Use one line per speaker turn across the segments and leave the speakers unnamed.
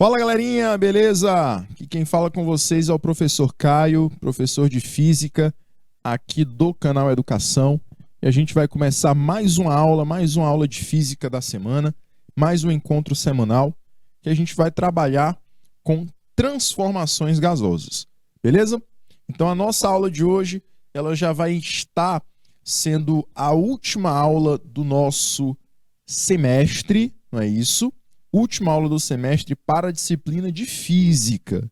Fala galerinha, beleza? Aqui quem fala com vocês é o professor Caio, professor de Física aqui do canal Educação. E a gente vai começar mais uma aula de Física da semana, mais um encontro semanal, que a gente vai trabalhar com transformações gasosas, beleza? Então a nossa aula de hoje, ela já vai estar sendo a última aula do nosso semestre, não é isso? Última aula do semestre para a disciplina de Física,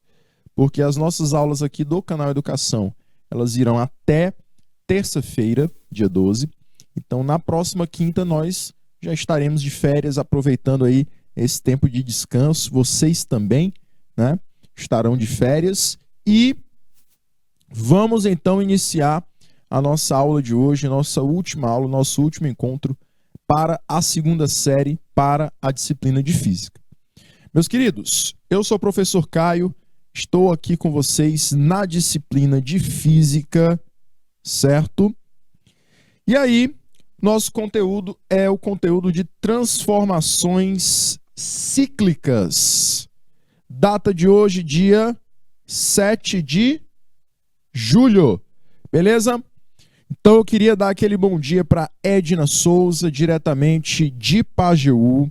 porque as nossas aulas aqui do canal Educação, elas irão até terça-feira, dia 12. Então, na próxima quinta, nós já estaremos de férias, aproveitando aí esse tempo de descanso. Vocês também, né, estarão de férias. E vamos, então, iniciar a nossa aula de hoje, nossa última aula, nosso último encontro para a segunda série, para a disciplina de Física. Meus queridos, eu sou o professor Caio, estou aqui com vocês na disciplina de Física, certo? E aí, nosso conteúdo é o conteúdo de transformações cíclicas. Data de hoje, dia 7 de julho, beleza? Então eu queria dar aquele bom dia para Edna Souza, diretamente de Pajeú.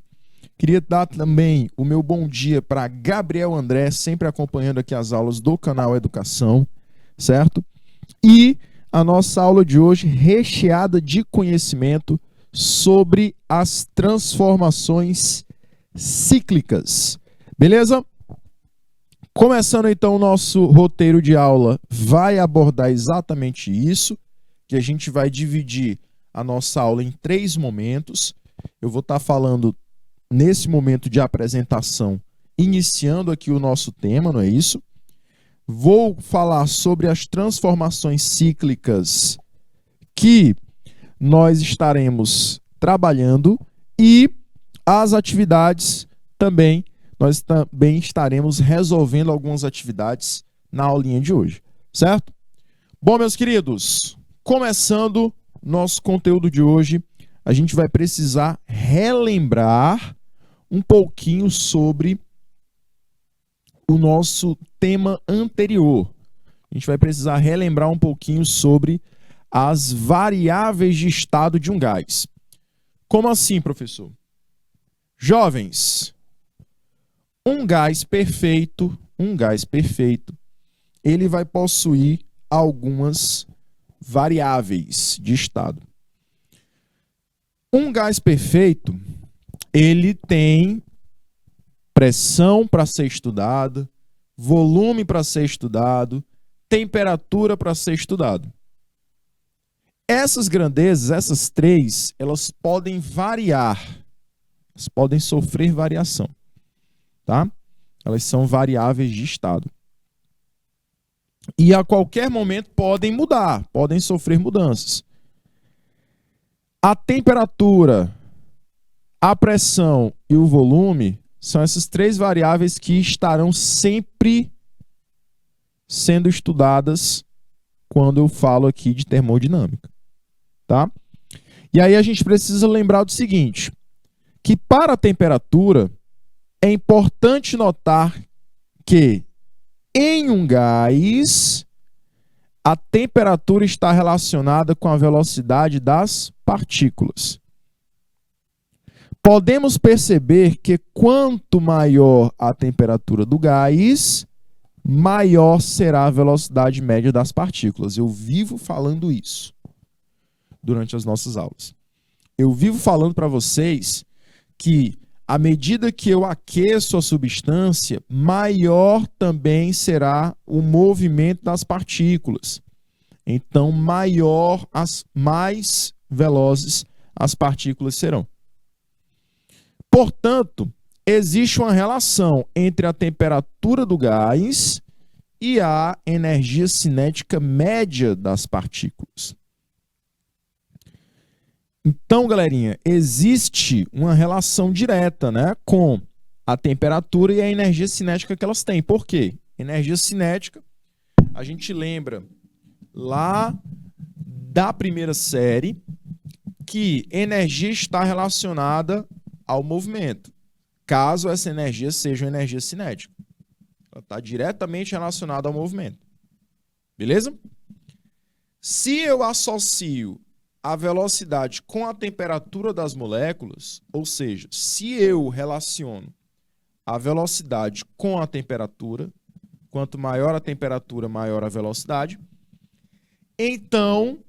Queria dar também o meu bom dia para Gabriel André, sempre acompanhando aqui as aulas do canal Educação, certo? E a nossa aula de hoje recheada de conhecimento sobre as transformações cíclicas, beleza? Começando então o nosso roteiro de aula, vai abordar exatamente isso, que a gente vai dividir a nossa aula em 3 momentos. Eu vou estar falando nesse momento de apresentação, iniciando aqui o nosso tema, não é isso? Vou falar sobre as transformações cíclicas que nós estaremos trabalhando e as atividades também, nós também estaremos resolvendo algumas atividades na aulinha de hoje, certo? Bom, meus queridos, começando nosso conteúdo de hoje, a gente vai precisar relembrar um pouquinho sobre o nosso tema anterior. A gente vai precisar relembrar um pouquinho sobre as variáveis de estado de um gás. Como assim, professor? Jovens, um gás perfeito, ele vai possuir algumas variáveis de estado. Um gás perfeito, ele tem pressão para ser estudada, volume para ser estudado, temperatura para ser estudado. Essas grandezas, essas 3, elas podem variar, elas podem sofrer variação, tá? Elas são variáveis de estado. E a qualquer momento podem mudar, podem sofrer mudanças. A temperatura, a pressão e o volume são essas 3 variáveis que estarão sempre sendo estudadas quando eu falo aqui de termodinâmica, tá? E aí a gente precisa lembrar do seguinte, que para a temperatura é importante notar que em um gás, a temperatura está relacionada com a velocidade das partículas. Podemos perceber que quanto maior a temperatura do gás, maior será a velocidade média das partículas. Eu vivo falando isso durante as nossas aulas. Eu vivo falando para vocês que à medida que eu aqueço a substância, maior também será o movimento das partículas. Então, mais velozes as partículas serão. Portanto, existe uma relação entre a temperatura do gás e a energia cinética média das partículas. Então, galerinha, existe uma relação direta, né, com a temperatura e a energia cinética que elas têm. Por quê? Energia cinética, a gente lembra lá da primeira série que energia está relacionada ao movimento. caso essa energia seja uma energia cinética. Ela está diretamente relacionada ao movimento. Beleza? Se eu associo a velocidade com a temperatura das moléculas, ou seja, se eu relaciono a velocidade com a temperatura, quanto maior a temperatura, maior a velocidade, então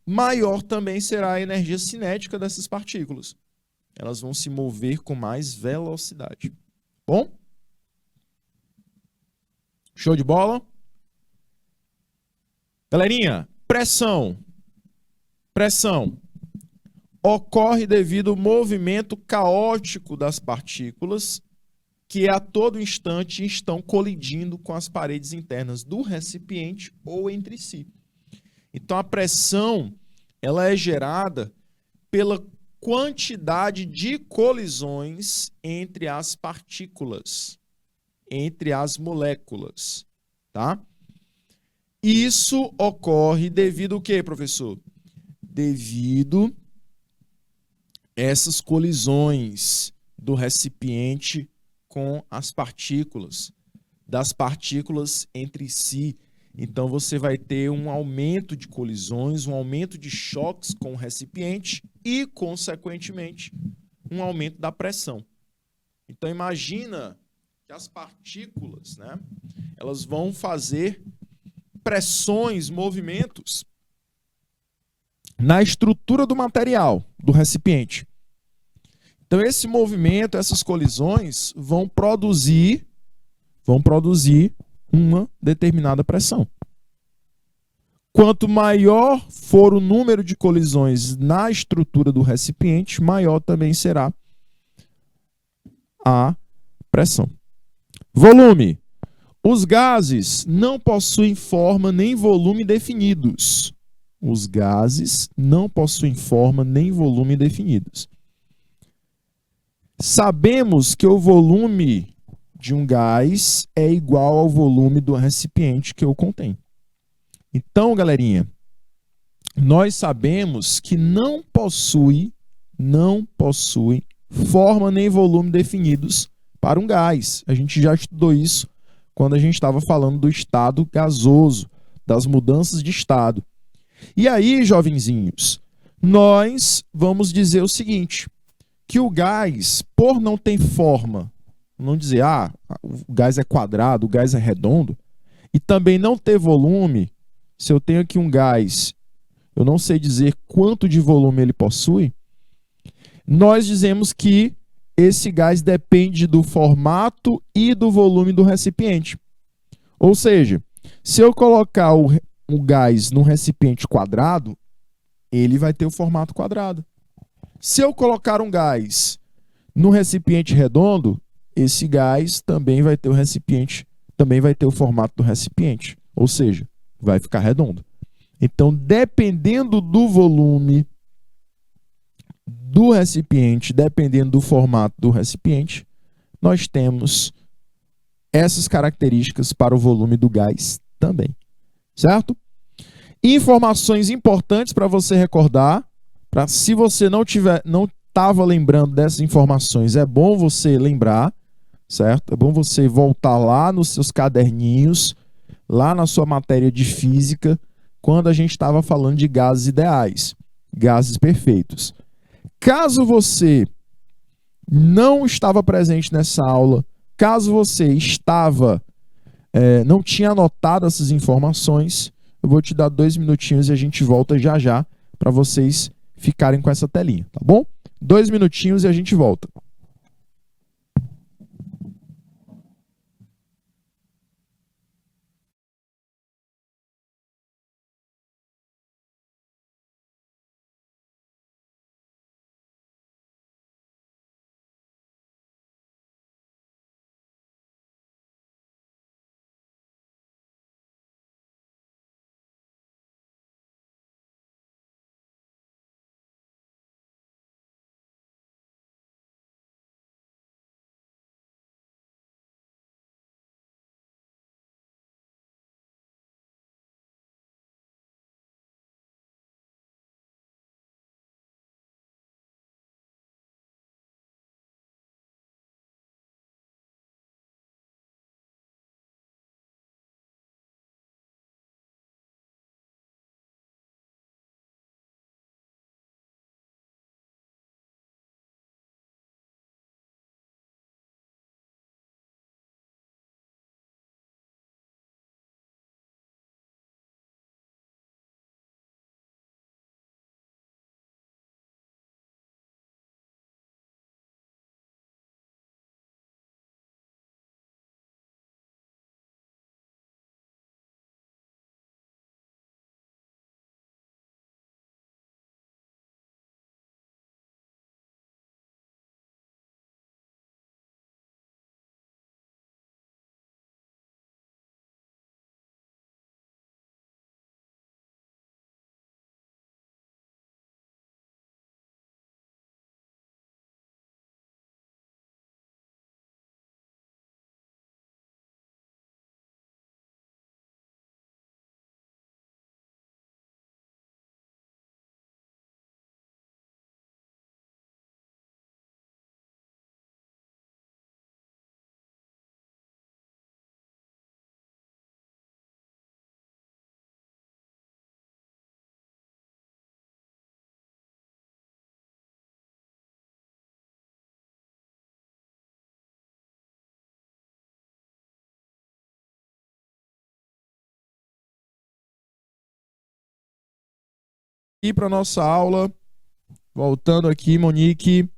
maior também será a energia cinética dessas partículas. Elas vão se mover com mais velocidade. Bom? Show de bola? Galerinha, pressão. Pressão ocorre devido ao movimento caótico das partículas que a todo instante estão colidindo com as paredes internas do recipiente ou entre si. Então, a pressão ela é gerada pela quantidade de colisões entre as partículas, entre as moléculas, tá? Isso ocorre devido ao quê, professor? Devido essas colisões do recipiente com as partículas, das partículas entre si. Então, você vai ter um aumento de colisões, um aumento de choques com o recipiente e, consequentemente, um aumento da pressão. Então, imagina que as partículas, né, elas vão fazer pressões, movimentos na estrutura do material, do recipiente. Então, esse movimento, essas colisões vão produzir uma determinada pressão. Quanto maior for o número de colisões na estrutura do recipiente, maior também será a pressão. Volume. Os gases não possuem forma nem volume definidos. Os gases não possuem forma nem volume definidos. Sabemos que o volume de um gás é igual ao volume do recipiente que o contém. Então, galerinha, nós sabemos que não possui forma nem volume definidos para um gás. A gente já estudou isso quando a gente estava falando do estado gasoso, das mudanças de estado. E aí, jovenzinhos, nós vamos dizer o seguinte, que o gás, por não ter forma, não dizer, o gás é quadrado, o gás é redondo, e também não ter volume, se eu tenho aqui um gás, eu não sei dizer quanto de volume ele possui, nós dizemos que esse gás depende do formato e do volume do recipiente. Ou seja, se eu colocar o gás num recipiente quadrado, ele vai ter o formato quadrado. Se eu colocar um gás no recipiente redondo, esse gás também vai ter o formato do recipiente, ou seja, vai ficar redondo. Então, dependendo do volume do recipiente, dependendo do formato do recipiente, nós temos essas características para o volume do gás também, certo? Informações importantes para você recordar, para se você não estava lembrando dessas informações, é bom você lembrar, certo? É bom você voltar lá nos seus caderninhos, lá na sua matéria de física, quando a gente estava falando de gases ideais, gases perfeitos. Caso você não estava presente nessa aula, caso você não tinha anotado essas informações, eu vou te dar 2 minutinhos e a gente volta já já para vocês ficarem com essa telinha, tá bom? 2 minutinhos e a gente volta. E para nossa aula, voltando aqui, Monique,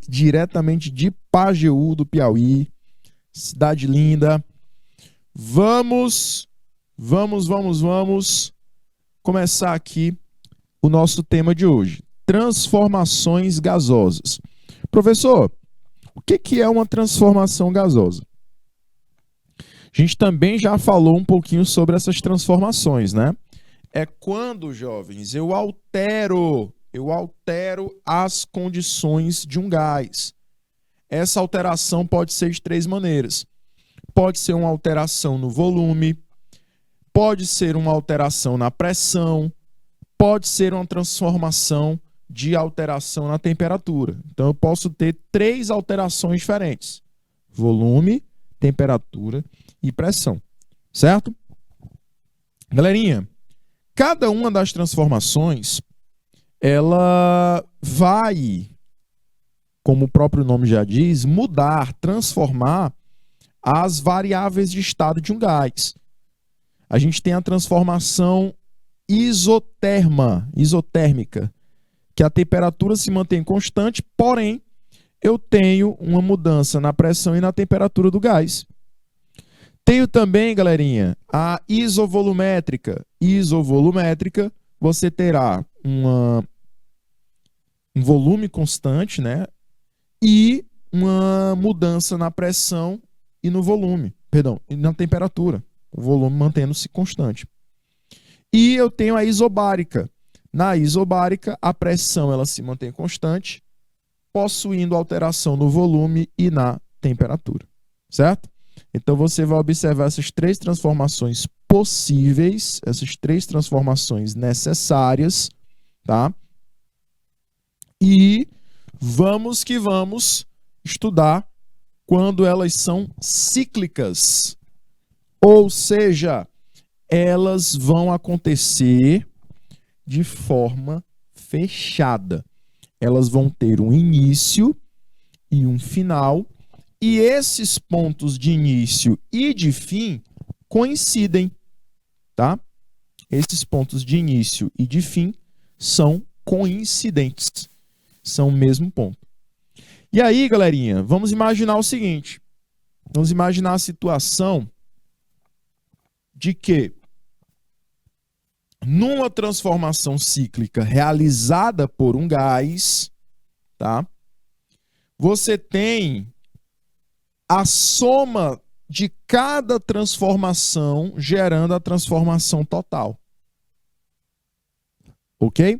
diretamente de Pajeú, do Piauí, cidade linda. Vamos começar aqui o nosso tema de hoje, transformações gasosas. Professor, o que é uma transformação gasosa? A gente também já falou um pouquinho sobre essas transformações, né? É quando, jovens, eu altero as condições de um gás. Essa alteração pode ser de três maneiras. Pode ser uma alteração no volume, pode ser uma alteração na pressão, pode ser uma transformação de alteração na temperatura. Então, eu posso ter três alterações diferentes: volume, temperatura e pressão. Certo? Galerinha, cada uma das transformações, ela vai, como o próprio nome já diz, mudar, transformar as variáveis de estado de um gás. A gente tem a transformação isotérmica, que a temperatura se mantém constante, porém, eu tenho uma mudança na pressão e na temperatura do gás. Tenho também, galerinha, a isovolumétrica. Isovolumétrica, você terá um volume constante, né? E uma mudança na pressão e no volume, e na temperatura. O volume mantendo-se constante. E eu tenho a isobárica. Na isobárica, a pressão ela se mantém constante, possuindo alteração no volume e na temperatura. Certo? Então, você vai observar essas três transformações possíveis, essas três transformações necessárias, tá? E vamos que vamos estudar quando elas são cíclicas. Ou seja, elas vão acontecer de forma fechada. Elas vão ter um início e um final. E esses pontos de início e de fim coincidem, tá? Esses pontos de início e de fim são coincidentes, são o mesmo ponto. E aí, galerinha, vamos imaginar o seguinte. Vamos imaginar a situação de que numa transformação cíclica realizada por um gás, tá? Você tem a soma de cada transformação gerando a transformação total. Ok?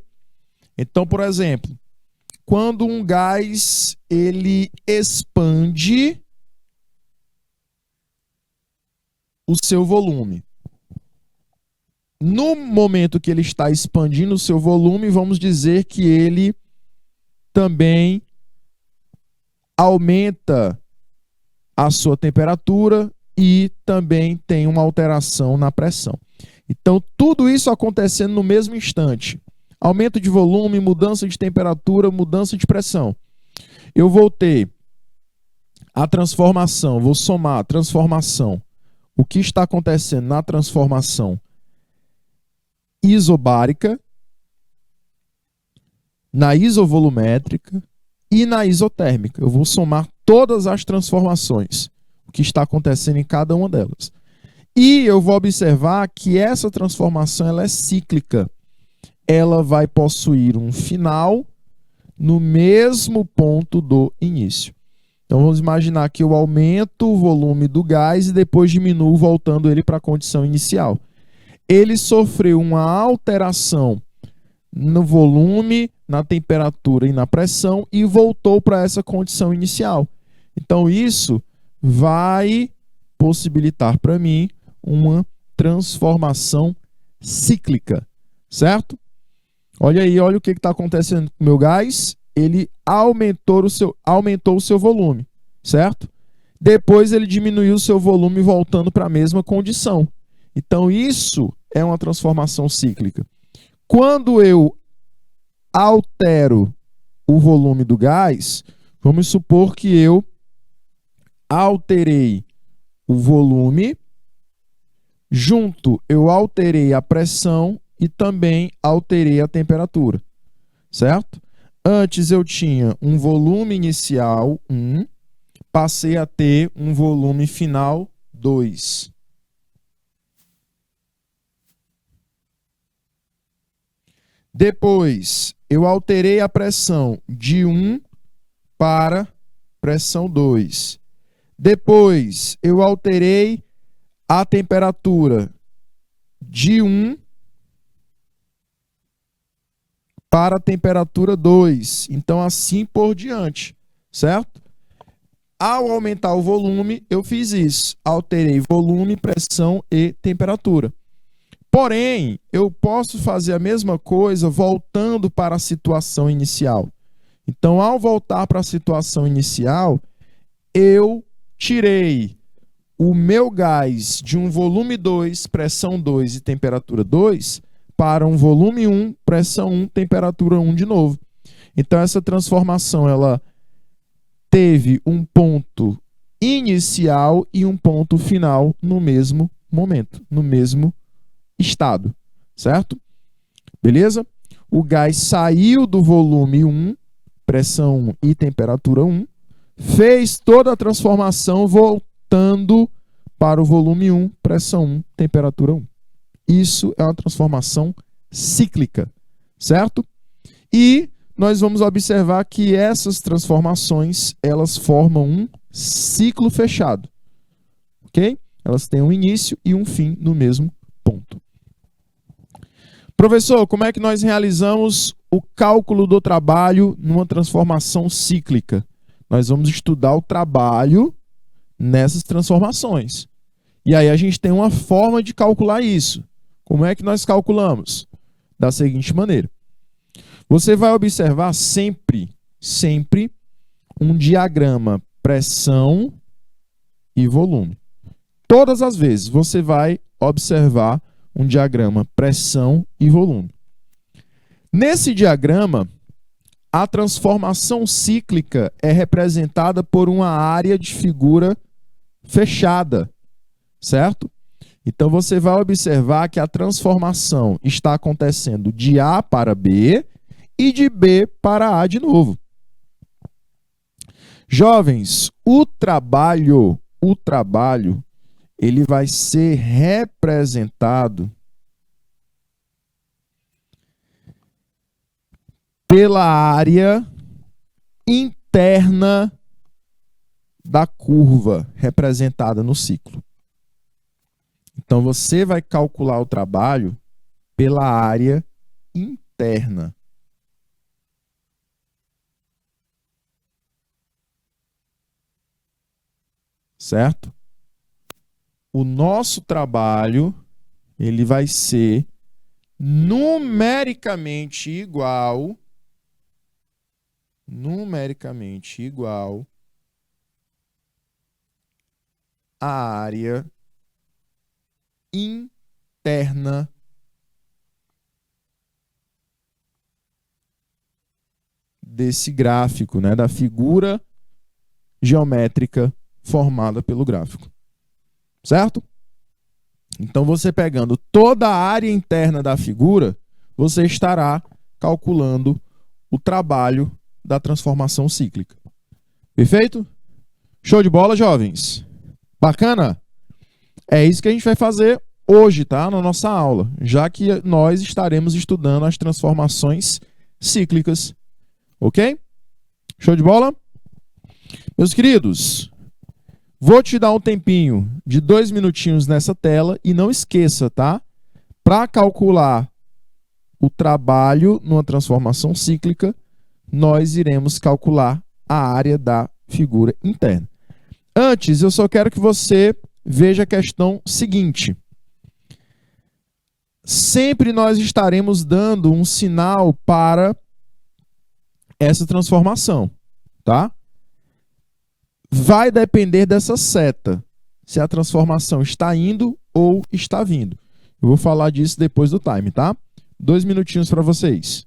Então, por exemplo, quando um gás ele expande o seu volume. No momento que ele está expandindo o seu volume, vamos dizer que ele também aumenta a sua temperatura e também tem uma alteração na pressão. Então, tudo isso acontecendo no mesmo instante. Aumento de volume, mudança de temperatura, mudança de pressão. Eu vou ter a transformação, vou somar a transformação. O que está acontecendo na transformação isobárica, na isovolumétrica e na isotérmica. Eu vou somar todas as transformações, o que está acontecendo em cada uma delas. E eu vou observar que essa transformação ela é cíclica. Ela vai possuir um final no mesmo ponto do início. Então vamos imaginar que eu aumento o volume do gás e depois diminuo, voltando ele para a condição inicial. Ele sofreu uma alteração no volume, na temperatura e na pressão e voltou para essa condição inicial. Então isso vai possibilitar para mim uma transformação cíclica, certo? Olha aí, olha o que está acontecendo com o meu gás. Ele aumentou o seu volume, certo? Depois ele diminuiu o seu volume voltando para a mesma condição. Então isso é uma transformação cíclica. Quando eu altero o volume do gás, vamos supor que eu alterei o volume, junto eu alterei a pressão e também alterei a temperatura, certo? Antes eu tinha um volume inicial 1, passei a ter um volume final 2. Depois, eu alterei a pressão de 1 para pressão 2. Depois, eu alterei a temperatura de 1 para a temperatura 2. Então, assim por diante, certo? Ao aumentar o volume, eu fiz isso. Alterei volume, pressão e temperatura. Porém, eu posso fazer a mesma coisa voltando para a situação inicial. Então, ao voltar para a situação inicial, eu tirei o meu gás de um volume 2, pressão 2 e temperatura 2 para um volume 1, pressão 1, temperatura 1 de novo. Então, essa transformação ela teve um ponto inicial e um ponto final no mesmo momento, no mesmo estado, certo? Beleza? O gás saiu do volume 1, pressão 1 e temperatura 1, fez toda a transformação voltando para o volume 1, pressão 1, temperatura 1. Isso é uma transformação cíclica, certo? E nós vamos observar que essas transformações, elas formam um ciclo fechado, ok? Elas têm um início e um fim no mesmo ponto. Professor, como é que nós realizamos o cálculo do trabalho numa transformação cíclica? Nós vamos estudar o trabalho nessas transformações. E aí a gente tem uma forma de calcular isso. Como é que nós calculamos? Da seguinte maneira. Você vai observar sempre um diagrama pressão e volume. Todas as vezes você vai observar um diagrama pressão e volume. Nesse diagrama, a transformação cíclica é representada por uma área de figura fechada, certo? Então você vai observar que a transformação está acontecendo de A para B e de B para A de novo. Jovens, o trabalho, ele vai ser representado pela área interna da curva representada no ciclo. Então, você vai calcular o trabalho pela área interna. Certo? O nosso trabalho, ele vai ser numericamente igual à área interna desse gráfico, né, da figura geométrica formada pelo gráfico. Certo? Então, você pegando toda a área interna da figura, você estará calculando o trabalho da transformação cíclica. Perfeito? Show de bola, jovens? Bacana? É isso que a gente vai fazer hoje, tá? Na nossa aula, já que nós estaremos estudando as transformações cíclicas. Ok? Show de bola? Meus queridos, vou te dar um tempinho de 2 minutinhos nessa tela e não esqueça, tá? Para calcular o trabalho numa transformação cíclica, nós iremos calcular a área da figura interna. Antes, eu só quero que você veja a questão seguinte. Sempre nós estaremos dando um sinal para essa transformação, tá? Vai depender dessa seta, se a transformação está indo ou está vindo. Eu vou falar disso depois do time, tá? 2 minutinhos para vocês.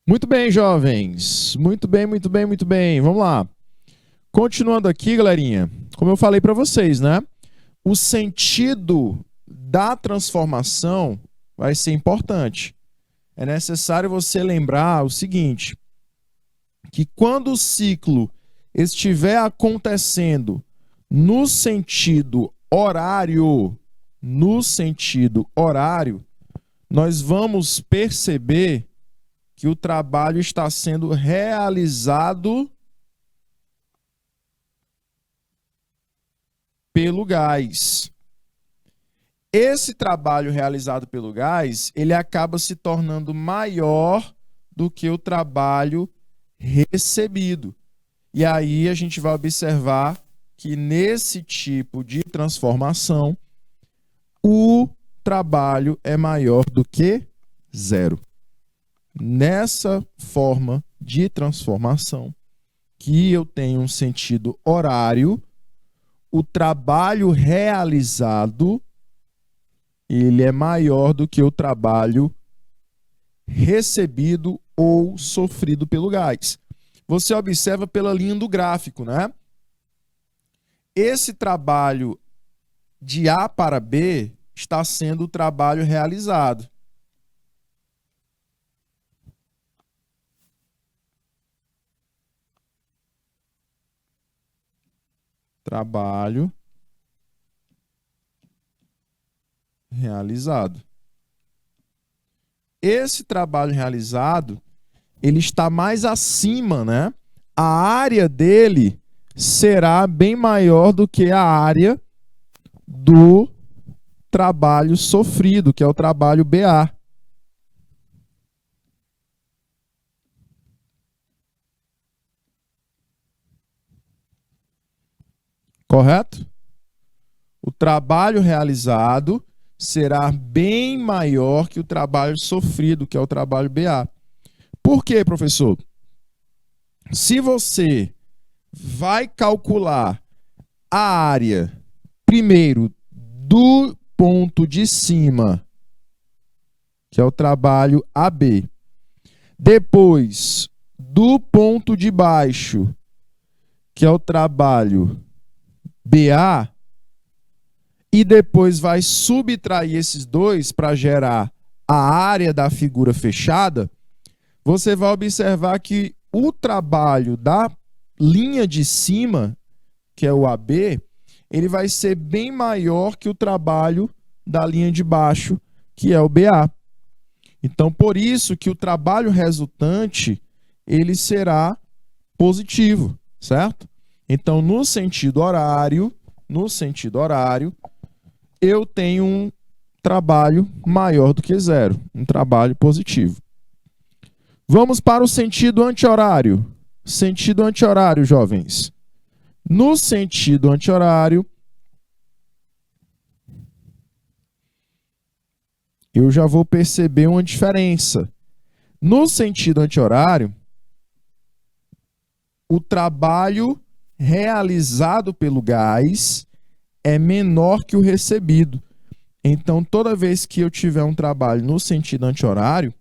Muito bem, jovens. Muito bem, muito bem, muito bem. Vamos lá. Continuando aqui, galerinha. Como eu falei para vocês, né? O sentido da transformação vai ser importante. É necessário você lembrar o seguinte, que quando o ciclo estiver acontecendo no sentido horário, nós vamos perceber que o trabalho está sendo realizado pelo gás. Esse trabalho realizado pelo gás, ele acaba se tornando maior do que o trabalho recebido. E aí a gente vai observar que nesse tipo de transformação, o trabalho é maior do que zero. Nessa forma de transformação, que eu tenho um sentido horário, o trabalho realizado ele é maior do que o trabalho recebido ou sofrido pelo gás. Você observa pela linha do gráfico, né? Esse trabalho de A para B está sendo o trabalho realizado. Trabalho realizado. Esse trabalho realizado, ele está mais acima, né? A área dele será bem maior do que a área do trabalho sofrido, que é o trabalho BA. Correto? O trabalho realizado será bem maior que o trabalho sofrido, que é o trabalho BA. Por quê, professor? Se você vai calcular a área, primeiro, do ponto de cima, que é o trabalho AB, depois, do ponto de baixo, que é o trabalho BA, e depois vai subtrair esses dois para gerar a área da figura fechada, você vai observar que o trabalho da linha de cima, que é o AB, ele vai ser bem maior que o trabalho da linha de baixo, que é o BA. Então, por isso que o trabalho resultante, ele será positivo, certo? Então, no sentido horário, eu tenho um trabalho maior do que zero, um trabalho positivo. Vamos para o sentido anti-horário. Sentido anti-horário, jovens. No sentido anti-horário, eu já vou perceber uma diferença. No sentido anti-horário, o trabalho realizado pelo gás é menor que o recebido. Então, toda vez que eu tiver um trabalho no sentido anti-horário,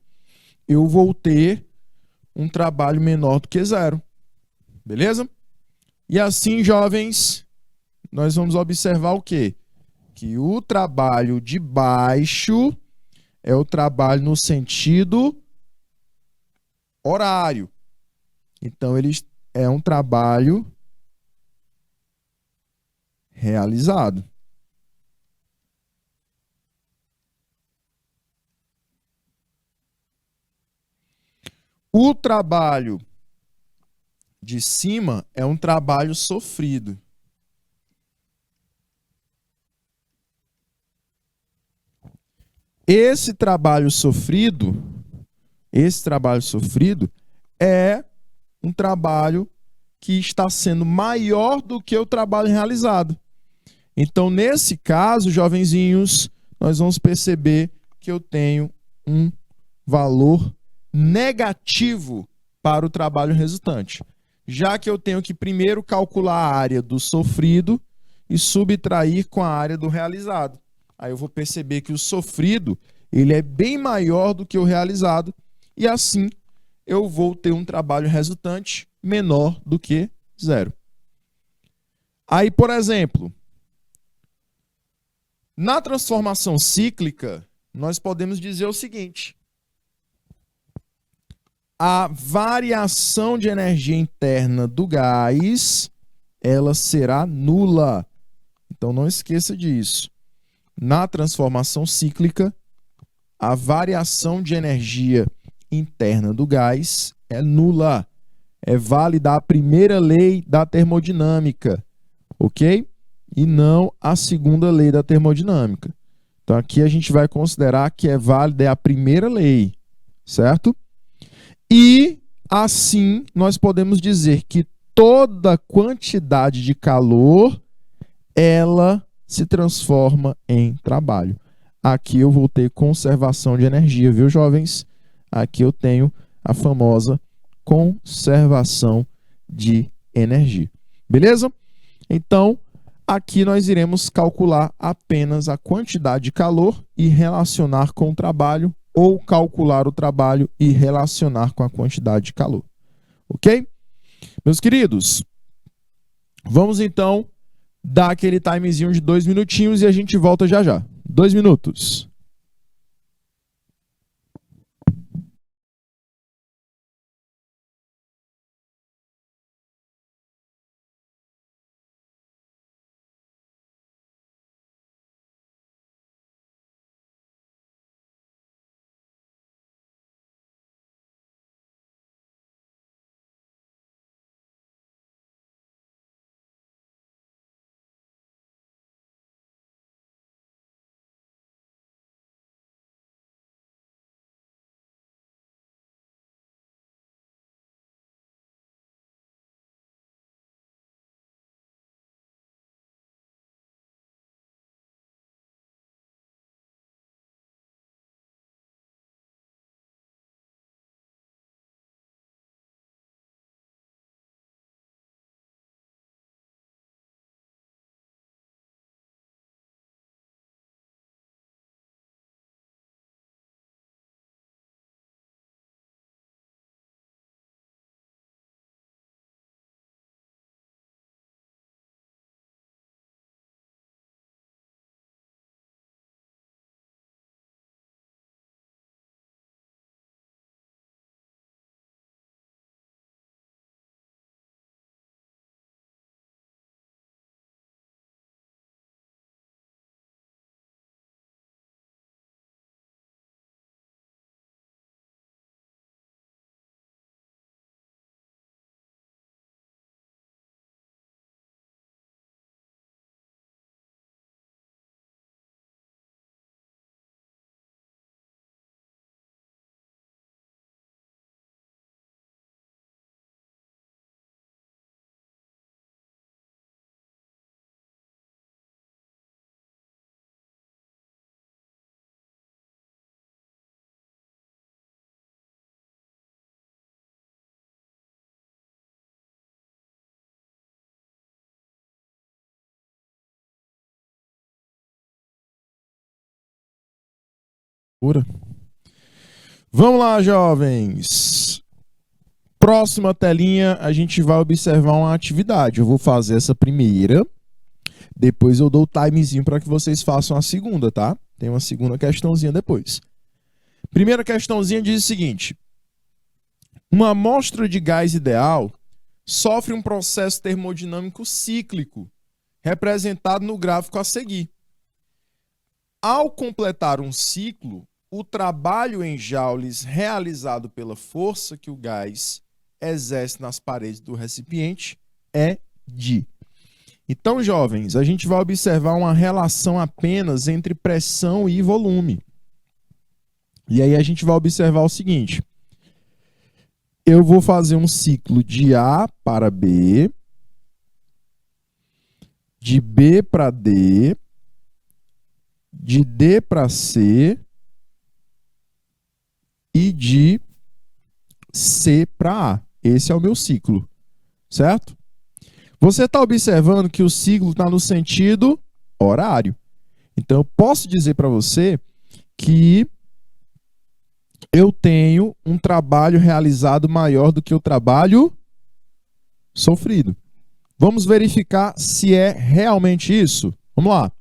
eu vou ter um trabalho menor do que zero. Beleza? E assim, jovens, nós vamos observar o quê? Que o trabalho de baixo é o trabalho no sentido horário. Então, ele é um trabalho realizado. O trabalho de cima é um trabalho sofrido. Esse trabalho sofrido é um trabalho que está sendo maior do que o trabalho realizado. Então, nesse caso, jovenzinhos, nós vamos perceber que eu tenho um valor negativo para o trabalho resultante, já que eu tenho que primeiro calcular a área do sofrido e subtrair com a área do realizado. Aí eu vou perceber que o sofrido ele é bem maior do que o realizado e assim eu vou ter um trabalho resultante menor do que zero. Aí, por exemplo, na transformação cíclica, nós podemos dizer o seguinte: a variação de energia interna do gás, ela será nula. Então não esqueça disso. Na transformação cíclica, a variação de energia interna do gás é nula. É válida a primeira lei da termodinâmica, ok? E não a segunda lei da termodinâmica. Então aqui a gente vai considerar que é válida a primeira lei, certo? E assim nós podemos dizer que toda quantidade de calor ela se transforma em trabalho. Aqui eu vou ter conservação de energia, viu, jovens? Aqui eu tenho a famosa conservação de energia. Beleza? Então, aqui nós iremos calcular apenas a quantidade de calor e relacionar com o trabalho, ou calcular o trabalho e relacionar com a quantidade de calor. Ok? Meus queridos, vamos então dar aquele timezinho de 2 minutinhos e a gente volta já já. 2 minutos. Vamos lá, jovens. Próxima telinha, a gente vai observar uma atividade. Eu vou fazer essa primeira, depois eu dou o timezinho para que vocês façam a segunda, tá? Tem uma segunda questãozinha depois. Primeira questãozinha diz o seguinte: uma amostra de gás ideal sofre um processo termodinâmico cíclico, representado no gráfico a seguir. Ao completar um ciclo, o trabalho em joules realizado pela força que o gás exerce nas paredes do recipiente é de. Então, jovens, a gente vai observar uma relação apenas entre pressão e volume. E aí a gente vai observar o seguinte: eu vou fazer um ciclo de A para B, de B para D, de D para C e de C para A. Esse é o meu ciclo, certo? Você está observando que o ciclo está no sentido horário. Então, eu posso dizer para você que eu tenho um trabalho realizado maior do que o trabalho sofrido. Vamos verificar se é realmente isso. Vamos lá.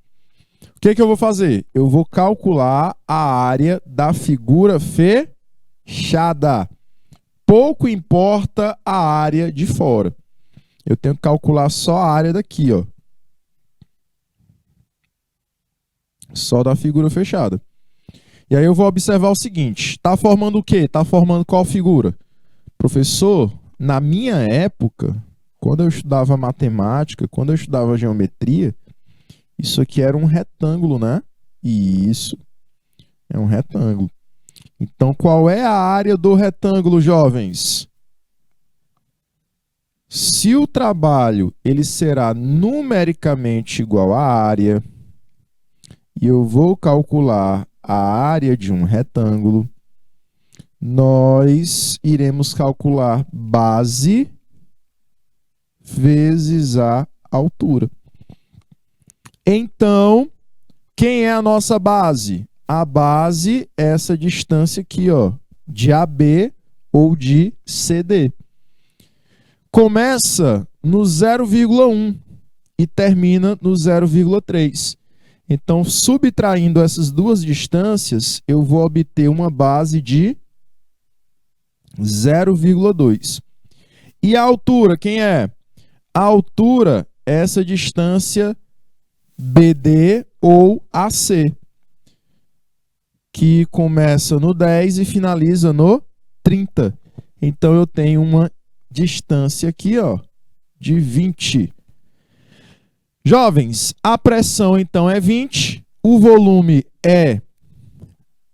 O que eu vou fazer? Eu vou calcular a área da figura fechada. Pouco importa a área de fora. Eu tenho que calcular só a área daqui, ó. Só da figura fechada. E aí eu vou observar o seguinte. Está formando o quê? Está formando qual figura? Professor, na minha época, quando eu estudava matemática, quando eu estudava geometria, isso aqui era um retângulo, né? E isso é um retângulo. Então, qual é a área do retângulo, jovens? Se o trabalho ele será numericamente igual à área, e eu vou calcular a área de um retângulo, nós iremos calcular base vezes a altura. Então, quem é a nossa base? A base é essa distância aqui, ó, de AB ou de CD. Começa no 0,1 e termina no 0,3. Então, subtraindo essas duas distâncias, eu vou obter uma base de 0,2. E a altura, quem é? A altura é essa distância BD ou AC, que começa no 10 e finaliza no 30. Então, eu tenho uma distância aqui, ó, de 20. Jovens, a pressão, então, é 20, o volume é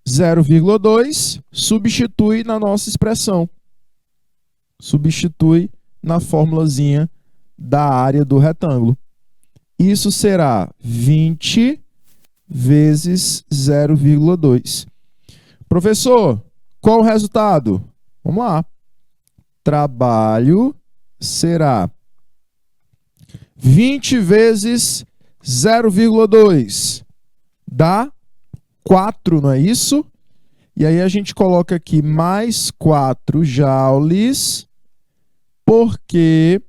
0,2, substitui na nossa expressão. Substitui na formulazinha da área do retângulo. Isso será 20 vezes 0,2. Professor, qual o resultado? Vamos lá. Trabalho será 20 vezes 0,2. Dá 4, não é isso? E aí a gente coloca aqui mais 4 joules, porque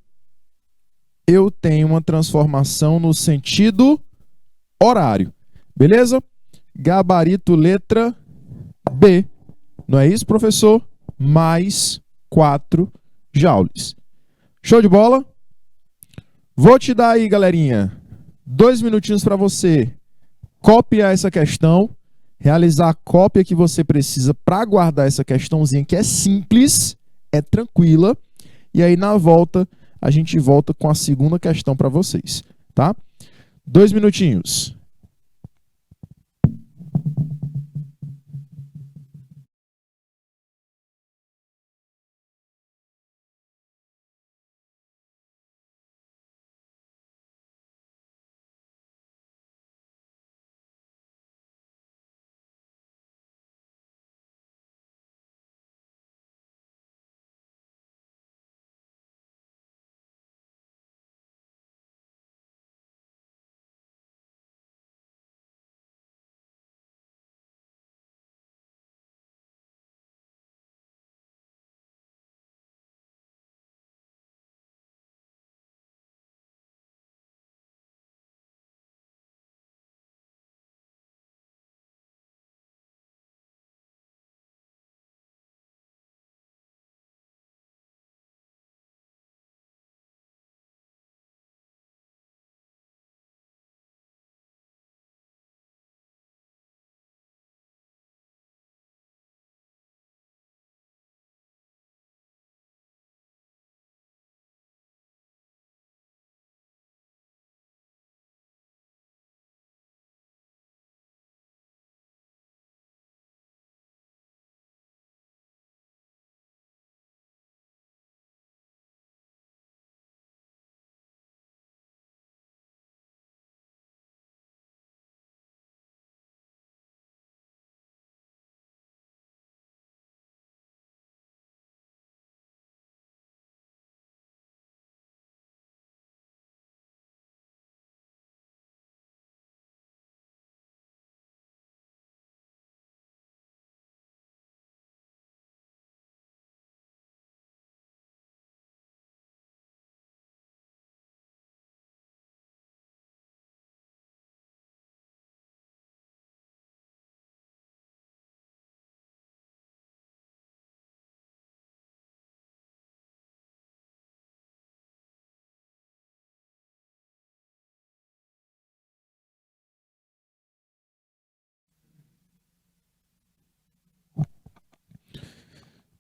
eu tenho uma transformação no sentido horário. Beleza? Gabarito letra B. Não é isso, professor? Mais 4 joules. Show de bola? Vou te dar aí, galerinha, 2 minutinhos para você copiar essa questão, realizar a cópia que você precisa para guardar essa questãozinha, que é simples, é tranquila. E aí, na volta, a gente volta com a segunda questão para vocês, tá? 2 minutinhos.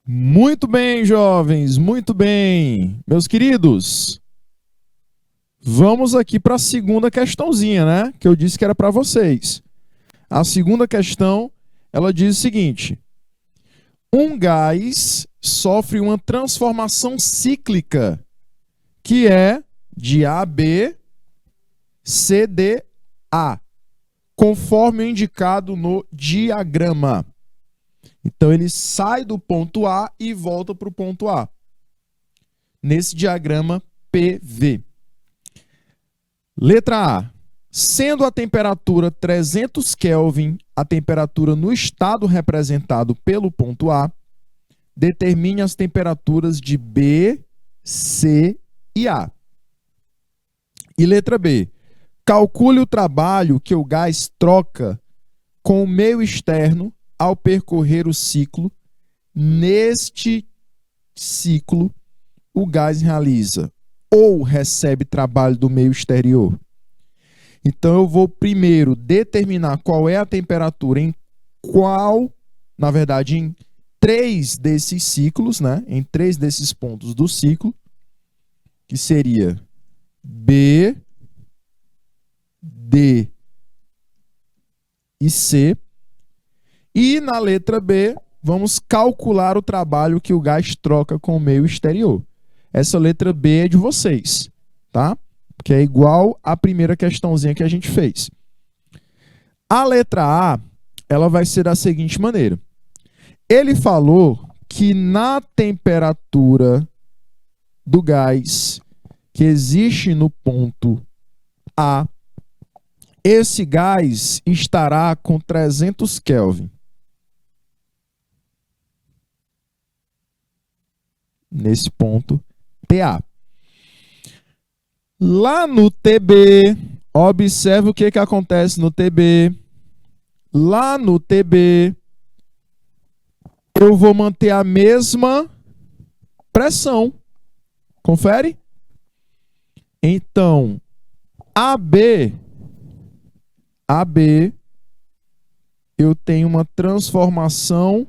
Muito bem, jovens, muito bem. Meus queridos, vamos aqui para a segunda questãozinha, né? Que eu disse que era para vocês. A segunda questão, ela diz o seguinte: um gás sofre uma transformação cíclica, que é de AB, CDA, conforme o indicado no diagrama. Então, ele sai do ponto A e volta para o ponto A. Nesse diagrama PV. Letra A. Sendo a temperatura 300 Kelvin a temperatura no estado representado pelo ponto A, determine as temperaturas de B, C e A. E letra B. Calcule o trabalho que o gás troca com o meio externo ao percorrer o ciclo. Neste ciclo, o gás realiza ou recebe trabalho do meio exterior. Então, eu vou primeiro determinar qual é a temperatura em em 3 desses ciclos, né? Em 3 desses pontos do ciclo, que seria B, D e C. E na letra B, vamos calcular o trabalho que o gás troca com o meio exterior. Essa letra B é de vocês, tá? Que é igual à primeira questãozinha que a gente fez. A letra A, ela vai ser da seguinte maneira. Ele falou que na temperatura do gás que existe no ponto A, esse gás estará com 300 Kelvin. Nesse ponto TA. Lá no TB, observe o que acontece no TB. Lá no TB, eu vou manter a mesma pressão. Confere? Então, AB, eu tenho uma transformação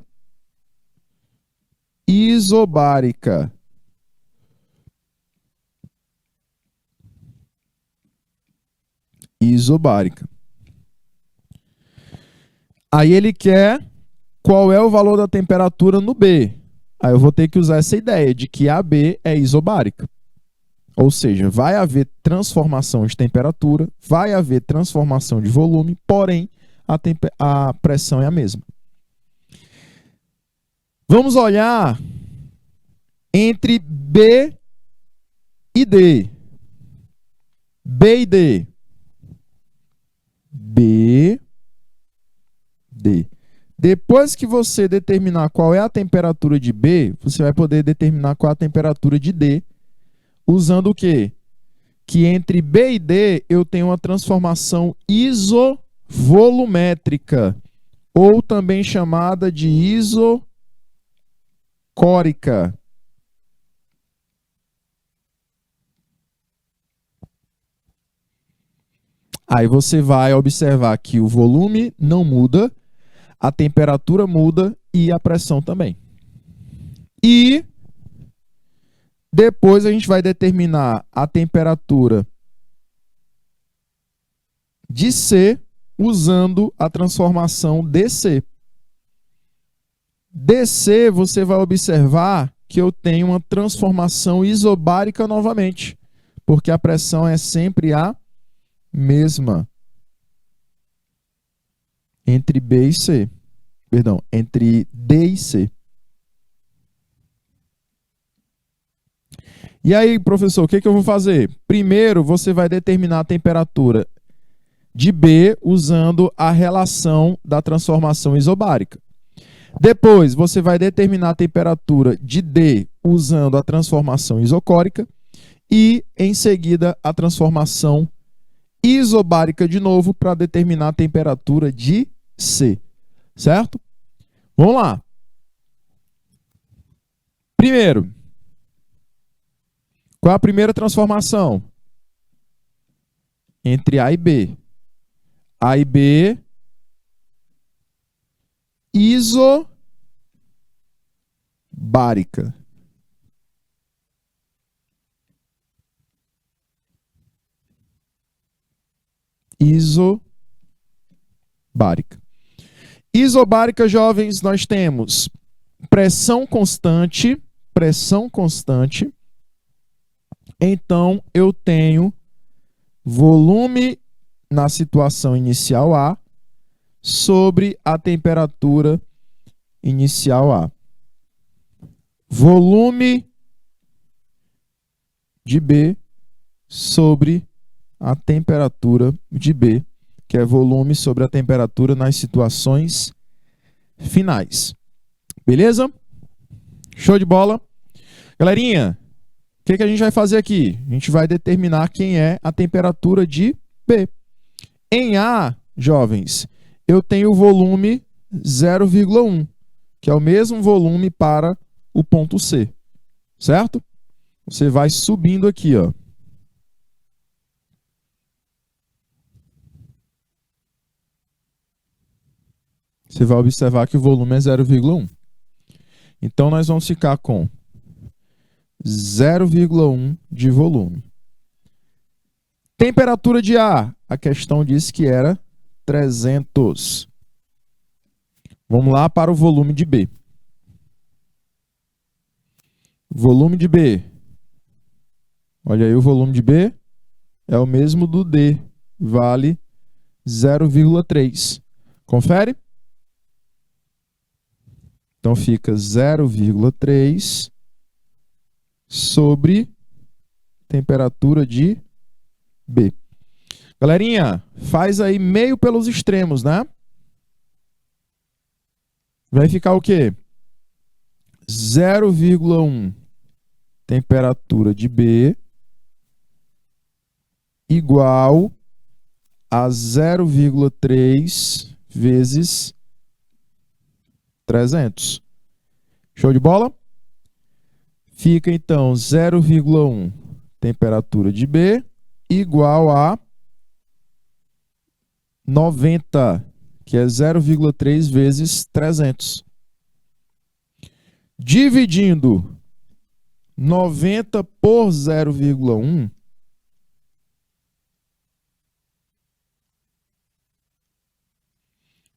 isobárica. Isobárica. Aí ele quer qual é o valor da temperatura no B. Aí eu vou ter que usar essa ideia de que AB é isobárica. Ou seja, vai haver transformação de temperatura, vai haver transformação de volume, porém a pressão é a mesma. Vamos olhar entre B e D. B e D. B, D. Depois que você determinar qual é a temperatura de B, você vai poder determinar qual é a temperatura de D, usando o quê? Que entre B e D eu tenho uma transformação isovolumétrica, ou também chamada de isocórica. Aí você vai observar que o volume não muda, a temperatura muda e a pressão também. E depois a gente vai determinar a temperatura de C usando a transformação DC. DC, você vai observar que eu tenho uma transformação isobárica novamente, porque a pressão é sempre a mesma entre B e C. Perdão, entre D e C. E aí, professor, o que eu vou fazer? Primeiro, você vai determinar a temperatura de B usando a relação da transformação isobárica. Depois, você vai determinar a temperatura de D usando a transformação isocórica. E, em seguida, a transformação isobárica de novo para determinar a temperatura de C. Certo? Vamos lá. Primeiro, qual é a primeira transformação? Entre A e B. A e B, isobárica. Isobárica. Isobárica, jovens, nós temos pressão constante. Então, eu tenho volume na situação inicial A sobre a temperatura inicial A. Volume de B sobre a temperatura de B, que é volume sobre a temperatura nas situações finais. Beleza? Show de bola? Galerinha, o que a gente vai fazer aqui? A gente vai determinar quem é a temperatura de B. Em A, jovens, eu tenho o volume 0,1, que é o mesmo volume para o ponto C, certo? Você vai subindo aqui, ó. Você vai observar que o volume é 0,1. Então, nós vamos ficar com 0,1 de volume. Temperatura de ar. A questão disse que era 300. Vamos lá para o volume de B. Volume de B. Olha aí, o volume de B é o mesmo do D. Vale 0,3. Confere? Então, fica 0,3 sobre temperatura de B. Galerinha, faz aí meio pelos extremos, né? Vai ficar o quê? 0,1 temperatura de B igual a 0,3 vezes 300. Show de bola? Fica, então, 0,1 temperatura de B igual a 90, que é 0,3 vezes 300. Dividindo 90 por 0,1,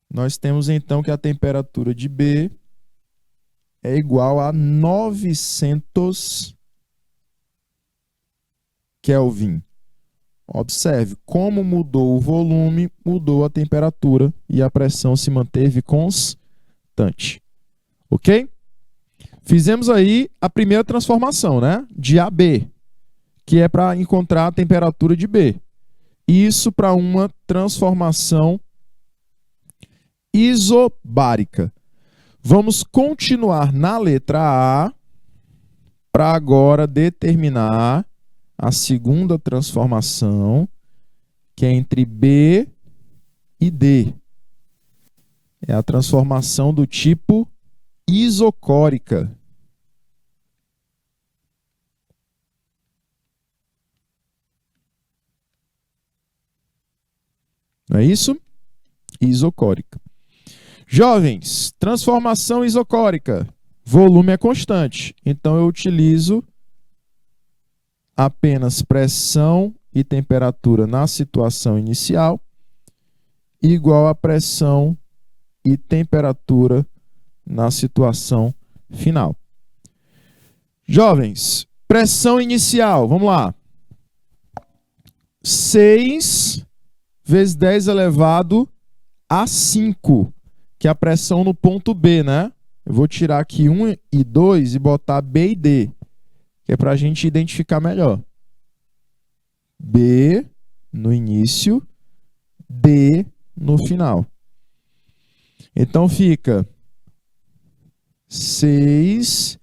nós temos, então, que a temperatura de B é igual a 900 Kelvin. Observe, como mudou o volume, mudou a temperatura e a pressão se manteve constante. Ok? Fizemos aí a primeira transformação, né? De A a B, que é para encontrar a temperatura de B. Isso para uma transformação isobárica. Vamos continuar na letra A para agora determinar a segunda transformação, que é entre B e D. É a transformação do tipo isocórica. Não é isso? Isocórica. Jovens, transformação isocórica. Volume é constante. Então, eu utilizo apenas pressão e temperatura na situação inicial igual a pressão e temperatura na situação final. Jovens, pressão inicial, vamos lá. 6 vezes 10 elevado a 5, que é a pressão no ponto B, né? Eu vou tirar aqui 1 e 2 e botar B e D, que é para a gente identificar melhor. B no início, D no final. Então, fica 6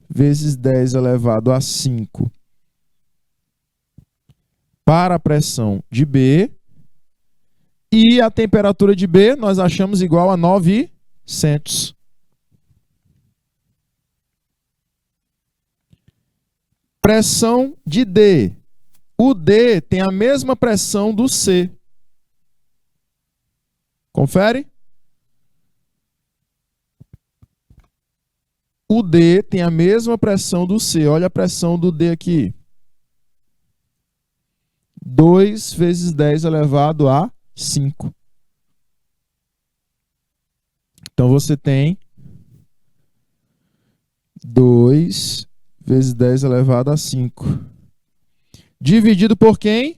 vezes 10 elevado a 5 para a pressão de B. E a temperatura de B nós achamos igual a 900. Pressão de D. O D tem a mesma pressão do C. Confere? o D tem a mesma pressão do C. Olha a pressão do D aqui. 2 vezes 10 elevado a 5. Então, você tem 2 vezes 10 elevado a 5. Dividido por quem?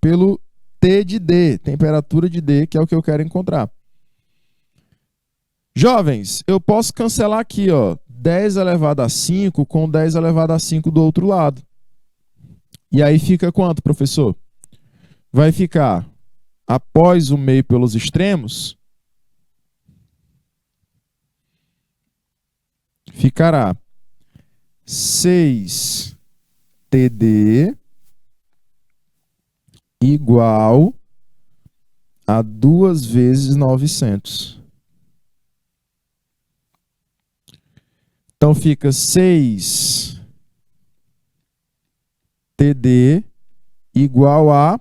Pelo T de D, temperatura de D, que é o que eu quero encontrar. Jovens, eu posso cancelar aqui, ó, 10 elevado a 5 com 10 elevado a 5 do outro lado. E aí fica quanto, professor? Vai ficar, após o meio pelos extremos, ficará 6 TD igual a 2 vezes 900. Então, fica 6 TD igual a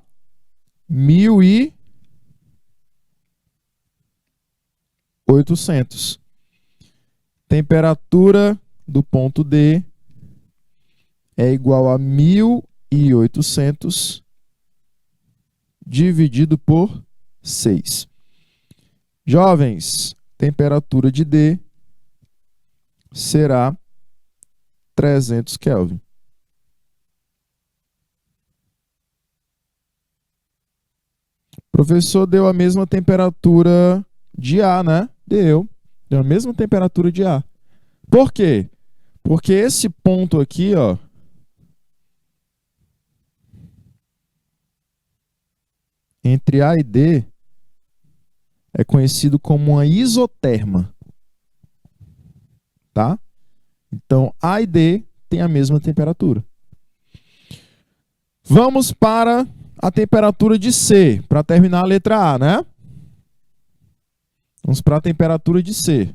1.800. Temperatura do ponto D é igual a 1.800 dividido por 6. Jovens, temperatura de D será 300 Kelvin. Professor, deu a mesma temperatura de A, né? Deu a mesma temperatura de A. Por quê? Porque esse ponto aqui, ó, entre A e D, é conhecido como uma isoterma. Tá? Então, A e D têm a mesma temperatura. Vamos para a temperatura de C, para terminar a letra A, né? Vamos para a temperatura de C.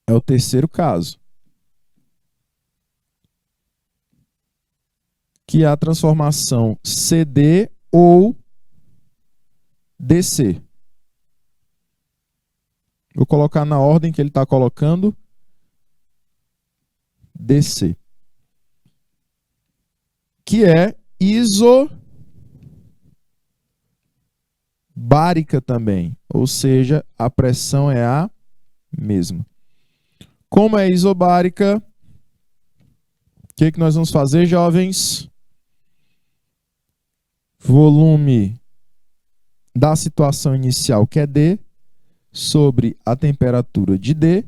É o terceiro caso. Que é a transformação CD ou DC. Vou colocar na ordem que ele está colocando. DC. Que é isobárica também. Ou seja, a pressão é a mesma. Como é isobárica, o que nós vamos fazer, jovens? Volume da situação inicial, que é D, sobre a temperatura de D,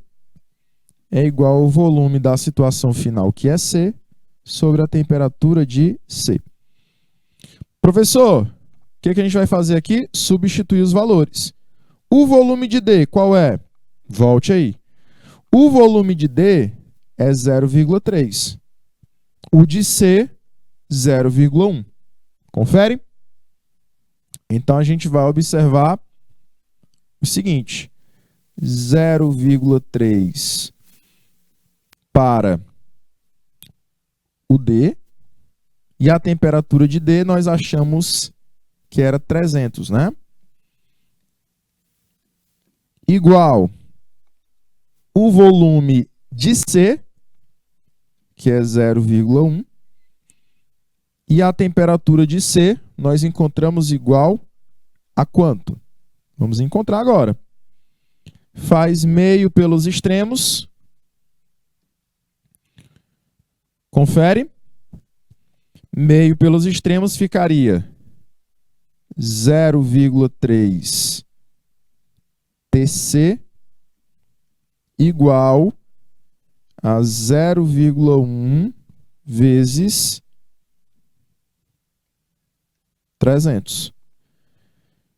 é igual ao volume da situação final, que é C, sobre a temperatura de C. Professor, o que a gente vai fazer aqui? Substituir os valores. O volume de D, qual é? Volte aí. O volume de D é 0,3. O de C, 0,1. Confere? Então, a gente vai observar o seguinte. 0,3 para o D. E a temperatura de D nós achamos que era 300, né? Igual o volume de C, que é 0,1. E a temperatura de C nós encontramos igual a quanto? Vamos encontrar agora. Faz meio pelos extremos. Confere. Meio pelos extremos ficaria 0,3 TC igual a 0,1 vezes 300.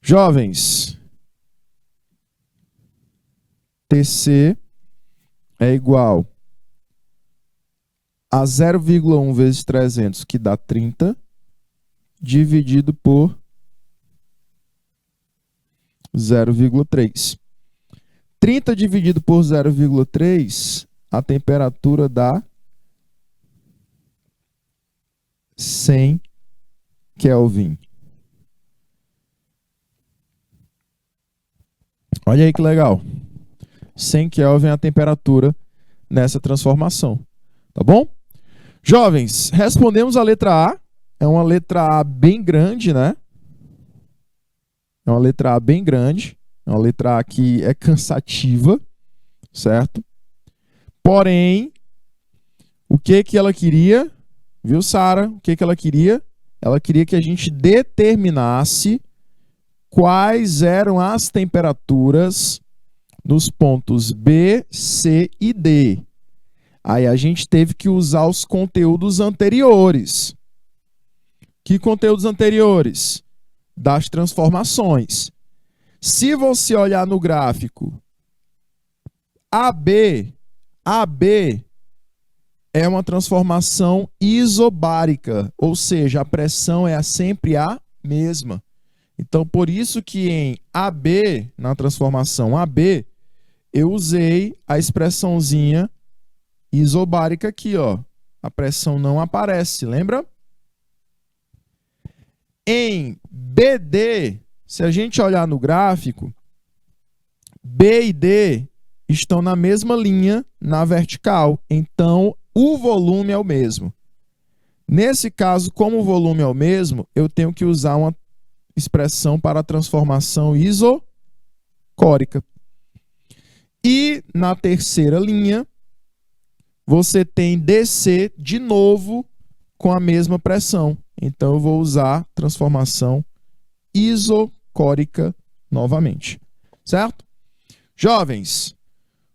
Jovens, TC é igual a 0,1 vezes 300, que dá 30, dividido por 0,3. 30 dividido por 0,3, a temperatura dá 100 Kelvin. Olha aí que legal. 100 Kelvin é a temperatura nessa transformação. Tá bom? Jovens, respondemos a letra A. É uma letra A bem grande, né? É uma letra A bem grande. É uma letra A que é cansativa, certo? Porém, o que que ela queria? Viu, Sara? O que que ela queria? Ela queria que a gente determinasse quais eram as temperaturas nos pontos B, C e D. Aí a gente teve que usar os conteúdos anteriores. Que conteúdos anteriores? Das transformações. Se você olhar no gráfico, AB é uma transformação isobárica, ou seja, a pressão é sempre a mesma. Então, por isso que em AB, na transformação AB, eu usei a expressãozinha isobárica aqui, ó. A pressão não aparece, lembra? Em BD, se a gente olhar no gráfico, B e D estão na mesma linha na vertical, então o volume é o mesmo. Nesse caso, como o volume é o mesmo, eu tenho que usar uma expressão para a transformação isocórica. E na terceira linha, você tem DC de novo com a mesma pressão. Então, eu vou usar transformação isocórica novamente. Certo? Jovens,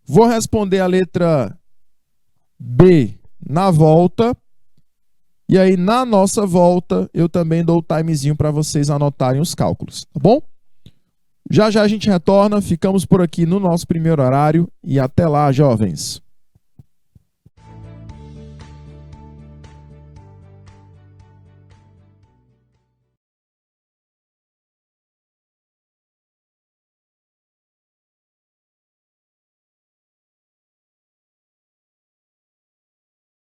vou responder a letra B na volta. E aí, na nossa volta, eu também dou o timezinho para vocês anotarem os cálculos. Tá bom? Já já a gente retorna. Ficamos por aqui no nosso primeiro horário. E até lá, jovens.